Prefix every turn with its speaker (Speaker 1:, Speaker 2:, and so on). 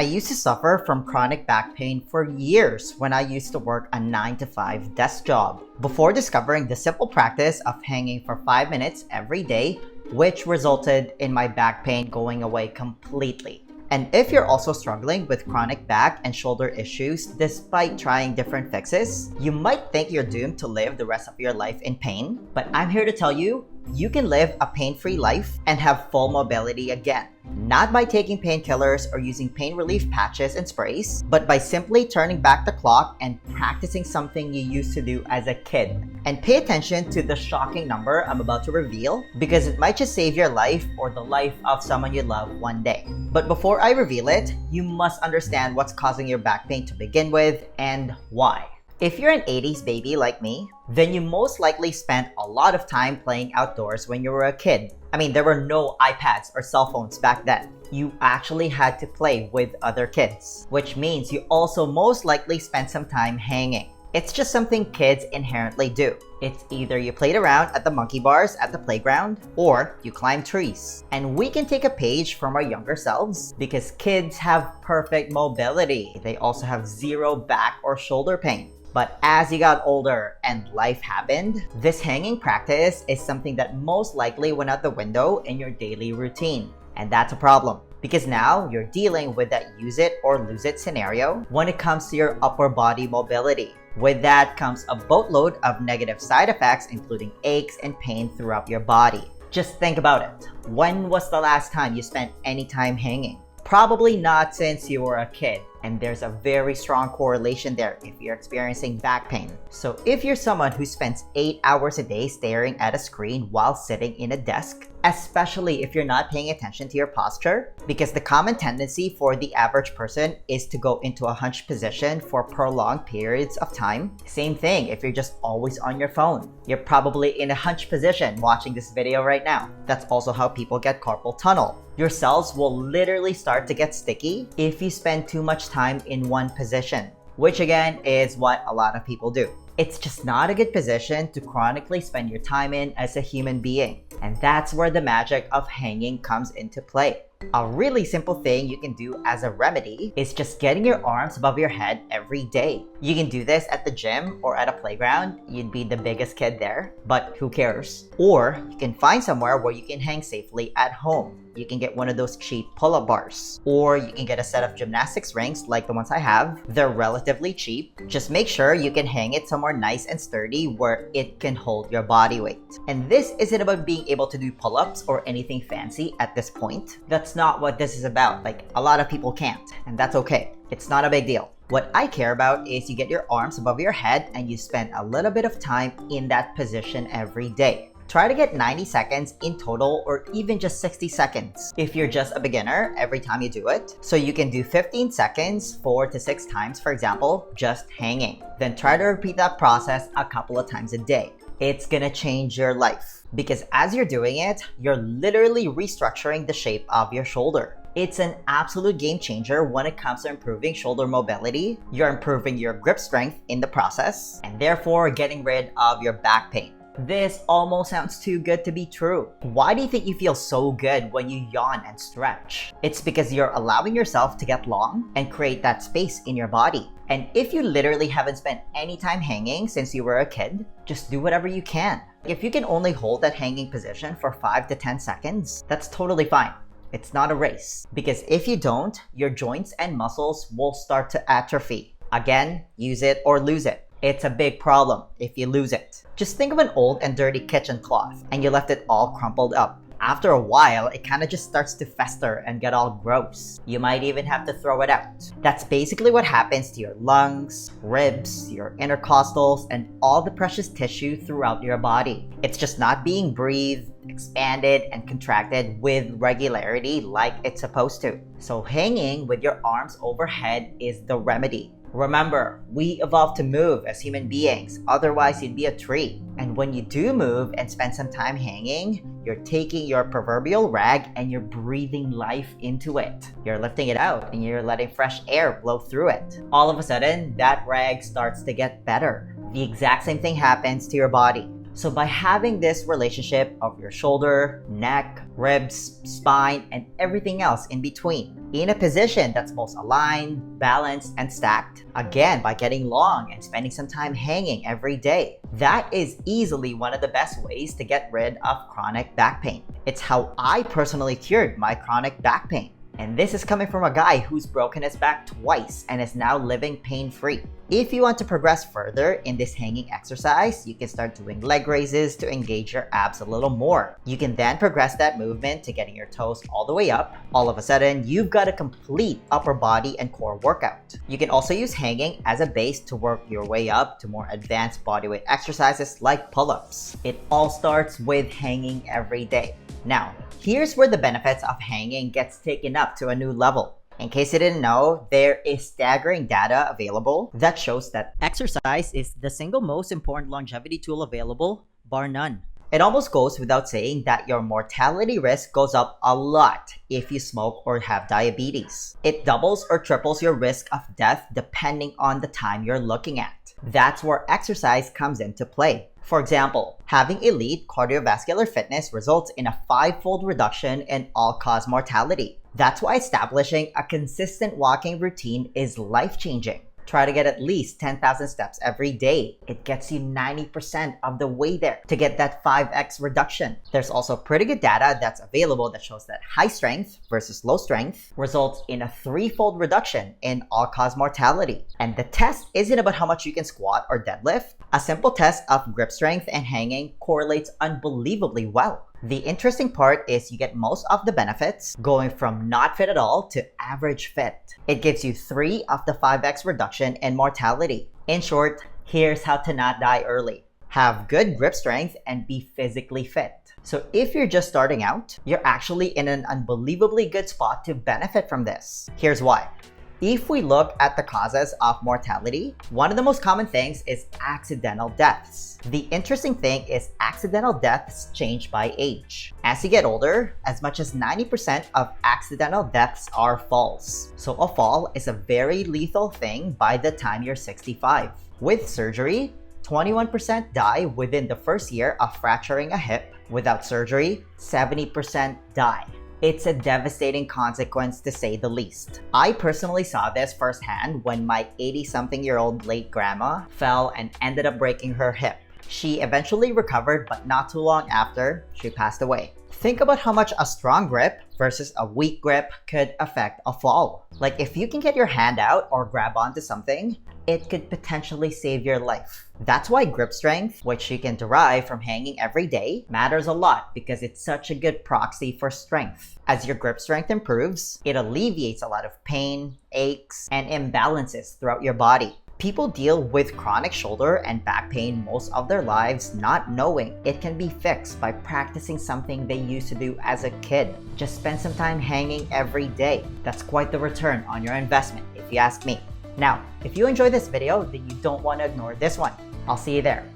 Speaker 1: I used to suffer from chronic back pain for years when I used to work a 9 to 5 desk job, before discovering the simple practice of hanging for 5 minutes every day, which resulted in my back pain going away completely. And if you're also struggling with chronic back and shoulder issues despite trying different fixes, you might think you're doomed to live the rest of your life in pain, but I'm here to tell you, you can live a pain-free life and have full mobility again. Not by taking painkillers or using pain relief patches and sprays, but by simply turning back the clock and practicing something you used to do as a kid. And pay attention to the shocking number I'm about to reveal, because it might just save your life or the life of someone you love one day. But before I reveal it, you must understand what's causing your back pain to begin with and why. If you're an 80s baby like me, then you most likely spent a lot of time playing outdoors when you were a kid. I mean, there were no iPads or cell phones back then. You actually had to play with other kids, which means you also most likely spent some time hanging. It's just something kids inherently do. It's either you played around at the monkey bars at the playground, or you climbed trees. And we can take a page from our younger selves because kids have perfect mobility. They also have zero back or shoulder pain. But as you got older and life happened, this hanging practice is something that most likely went out the window in your daily routine. And that's a problem, because now you're dealing with that use it or lose it scenario when it comes to your upper body mobility. With that comes a boatload of negative side effects, including aches and pain throughout your body. Just think about it. When was the last time you spent any time hanging? Probably not since you were a kid. And there's a very strong correlation there if you're experiencing back pain. So if you're someone who spends 8 hours a day staring at a screen while sitting in a desk, especially if you're not paying attention to your posture, because the common tendency for the average person is to go into a hunched position for prolonged periods of time. Same thing if you're just always on your phone. You're probably in a hunched position watching this video right now. That's also how people get carpal tunnel. Your cells will literally start to get sticky if you spend too much time in one position, which again is what a lot of people do. It's just not a good position to chronically spend your time in as a human being. And that's where the magic of hanging comes into play. A really simple thing you can do as a remedy is just getting your arms above your head every day. You can do this at the gym or at a playground. You'd be the biggest kid there, but who cares? Or you can find somewhere where you can hang safely at home. You can get one of those cheap pull-up bars, or you can get a set of gymnastics rings like the ones I have. They're relatively cheap. Just make sure you can hang it somewhere nice and sturdy where it can hold your body weight. And this isn't about being able to do pull-ups or anything fancy at this point. That's not what this is about. Like, a lot of people can't, and that's okay. It's not a big deal. What I care about is you get your arms above your head and you spend a little bit of time in that position every day. Try to get 90 seconds in total, or even just 60 seconds if you're just a beginner every time you do it. So you can do 15 seconds 4 to 6 times, for example, just hanging. Then try to repeat that process a couple of times a day. It's gonna change your life, because as you're doing it, you're literally restructuring the shape of your shoulder. It's an absolute game changer when it comes to improving shoulder mobility. You're improving your grip strength in the process, and therefore getting rid of your back pain. This almost sounds too good to be true. Why do you think you feel so good when you yawn and stretch? It's because you're allowing yourself to get long and create that space in your body. And if you literally haven't spent any time hanging since you were a kid, just do whatever you can. If you can only hold that hanging position for 5 to 10 seconds, that's totally fine. It's not a race. Because if you don't, your joints and muscles will start to atrophy. Again, use it or lose it. It's a big problem if you lose it. Just think of an old and dirty kitchen cloth and you left it all crumpled up. After a while, it kind of just starts to fester and get all gross. You might even have to throw it out. That's basically what happens to your lungs, ribs, your intercostals, and all the precious tissue throughout your body. It's just not being breathed, expanded, and contracted with regularity like it's supposed to. So hanging with your arms overhead is the remedy. Remember, we evolved to move as human beings, otherwise you'd be a tree. And when you do move and spend some time hanging, you're taking your proverbial rag and you're breathing life into it. You're lifting it out and you're letting fresh air blow through it. All of a sudden, that rag starts to get better. The exact same thing happens to your body. So by having this relationship of your shoulder, neck, ribs, spine, and everything else in between, in a position that's most aligned, balanced, and stacked, again by getting long and spending some time hanging every day, that is easily one of the best ways to get rid of chronic back pain. It's how I personally cured my chronic back pain. And this is coming from a guy who's broken his back twice and is now living pain-free. If you want to progress further in this hanging exercise, you can start doing leg raises to engage your abs a little more. You can then progress that movement to getting your toes all the way up. All of a sudden, you've got a complete upper body and core workout. You can also use hanging as a base to work your way up to more advanced bodyweight exercises like pull-ups. It all starts with hanging every day. Now, here's where the benefits of hanging gets taken up to a new level. In case you didn't know, there is staggering data available that shows that exercise is the single most important longevity tool available, bar none. It almost goes without saying that your mortality risk goes up a lot if you smoke or have diabetes. It doubles or triples your risk of death depending on the time you're looking at. That's where exercise comes into play. For example, having elite cardiovascular fitness results in a 5-fold reduction in all-cause mortality. That's why establishing a consistent walking routine is life-changing. Try to get at least 10,000 steps every day. It gets you 90% of the way there to get that 5x reduction. There's also pretty good data that's available that shows that high strength versus low strength results in a 3-fold reduction in all-cause mortality. And the test isn't about how much you can squat or deadlift. A simple test of grip strength and hanging correlates unbelievably well. The interesting part is you get most of the benefits going from not fit at all to average fit. It gives you 3 of the 5x reduction in mortality. In short, here's how to not die early. Have good grip strength and be physically fit. So if you're just starting out, you're actually in an unbelievably good spot to benefit from this. Here's why. If we look at the causes of mortality, one of the most common things is accidental deaths. The interesting thing is accidental deaths change by age. As you get older, as much as 90% of accidental deaths are falls. So a fall is a very lethal thing by the time you're 65. With surgery, 21% die within the first year of fracturing a hip. Without surgery, 70% die. It's a devastating consequence to say the least. I personally saw this firsthand when my 80-something-year-old late grandma fell and ended up breaking her hip. She eventually recovered, but not too long after, she passed away. Think about how much a strong grip versus a weak grip could affect a fall. Like if you can get your hand out or grab onto something, it could potentially save your life. That's why grip strength, which you can derive from hanging every day, matters a lot because it's such a good proxy for strength. As your grip strength improves, it alleviates a lot of pain, aches, and imbalances throughout your body. People deal with chronic shoulder and back pain most of their lives not knowing it can be fixed by practicing something they used to do as a kid. Just spend some time hanging every day. That's quite the return on your investment, if you ask me. Now, if you enjoyed this video, then you don't want to ignore this one. I'll see you there.